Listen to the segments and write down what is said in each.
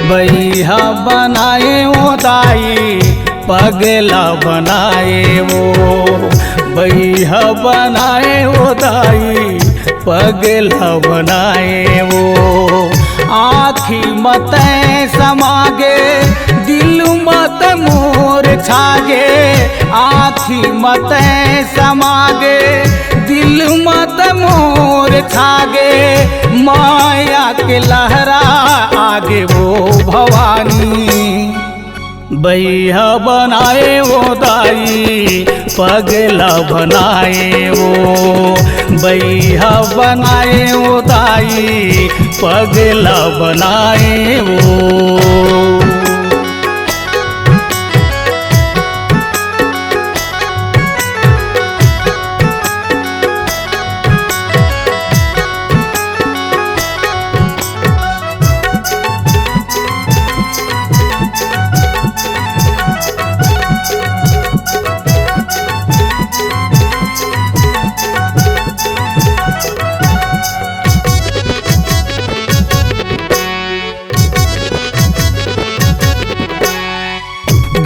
बैहा बनाए वो दाई पगला बनाए वो, बैहा बनाए वो दाई पगला बनाए वो। आँखी मत समागे दिल मत मोर छागे, आँखी मत समागे दिल मत मोर छागे। माया के लहरा आगे वो भवानी, बैहा बनाए वो दाई पगला बनाए वो, बैहा बनाए वो दाई पगला बनाए वो।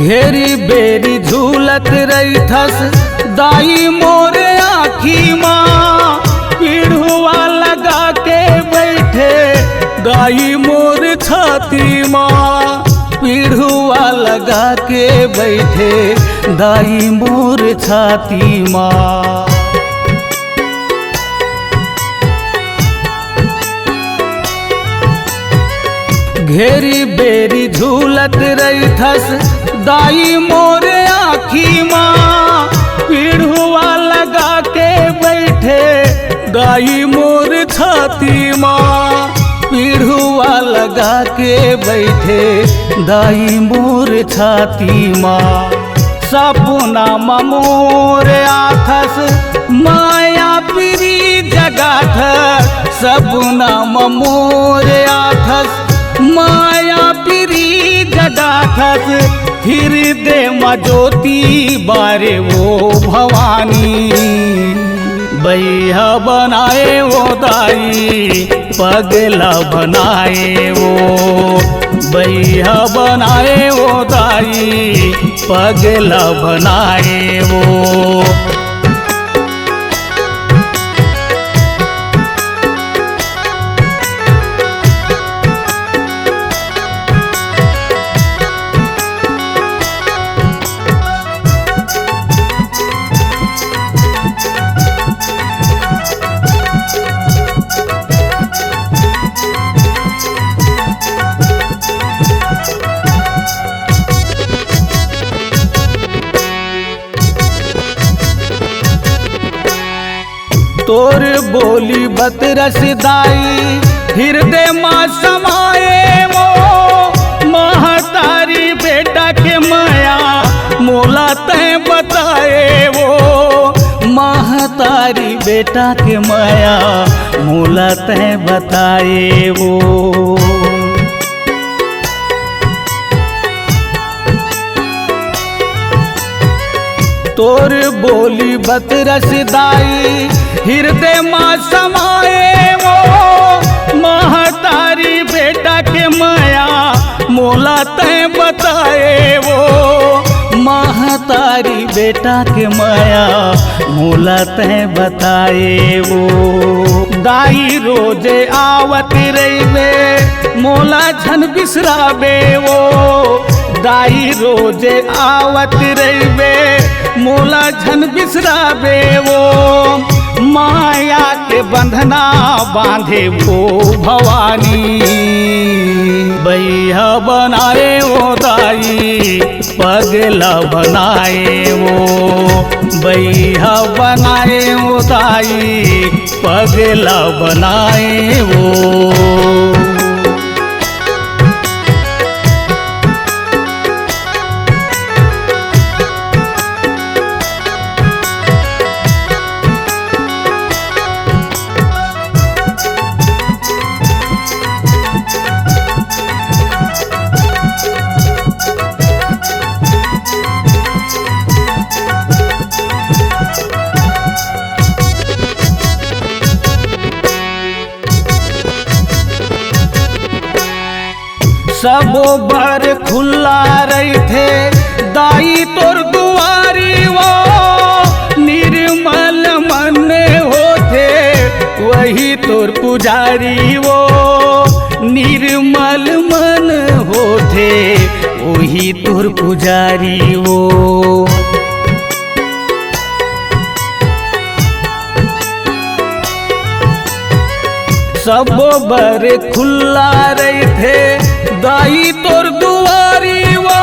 घेरी बेरी झूलत रही थस दाई मोरे आँखी माँ, पीढ़ुआ लगा के बैठे दाई मोर छाती माँ, पीढ़ुआ लगा के बैठे दाई मोर छाती माँ। घेरी बेरी झूलत रही थस दाई मोरे आँखी माँ, पीढ़ुआ लगा के बैठे दाई मोर छाती माँ, पीढ़ुआ लगा के बैठे दाई मोर छाती माँ। सपना मोर आथस माया पीरी जगाथ, सपना मोर आथस माया पीरी जगाथस। हृदय में ज्योति बारे वो भवानी, बैहा बनाए वो दाई पगला बनाए वो, बैहा बनाए वो दाई पगला बनाए वो। तोर बोली बतरस दाई हृदय माँ समाए वो, महतारी बेटा के माया मोला तय बताए वो, महतारी बेटा के माया मोला तय बताए वो। तोर बोली बतरस दाई हृदय माँ समाए वो, महतारी बेटा के माया मोला तय बताए वो, महतारी बेटा के माया मोला तय बताए वो। दाई रोजे आवत रही मोला झन बिसराबे वो, दाई रोजे आवत रही मोला झन बिसराबे वो। माया के बंधना बांधे वो भवानी, बैहा बनाए वो दाई पगला बनाए वो, बैहा बनाए वो दाई पगला बनाए वो। सबो बर खुला रही थे दाई तोर दुआरी वो निर्मल मन होते वही तोर पुजारी वो निर्मल मन होते वही तोर पुजारी वो। सबो बर खुला रही थे दाई तोर दुआरी वो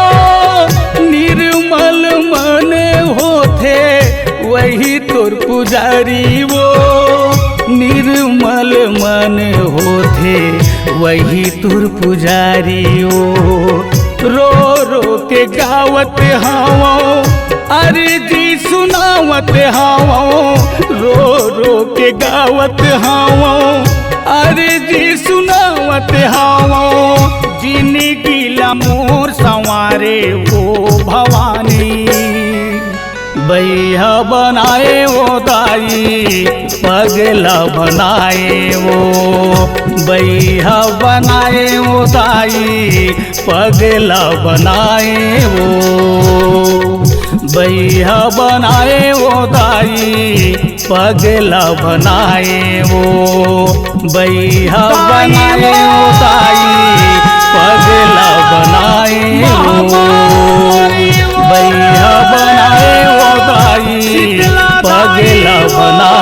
निर्मल मन होते वही तोर पुजारी वो निर्मल मन होते वही तोर पुजारी वो। रो रो के गावत हावो अर्जी सुनावत हावो रो रो के गावत हावो अर्जी सुनावत हावो जिंदगी ला मोर संवारे वो भवानी बैहा बनाए वो दाई पगला बनाए वो बैहा बनाए वो दाई पगला बनाए वो बैहा बनाए वो दाई पगला बनाए वो बैहा बनाए वो दाई पगला बनाए वो बैहा बनाए वो दाई पगला बनाए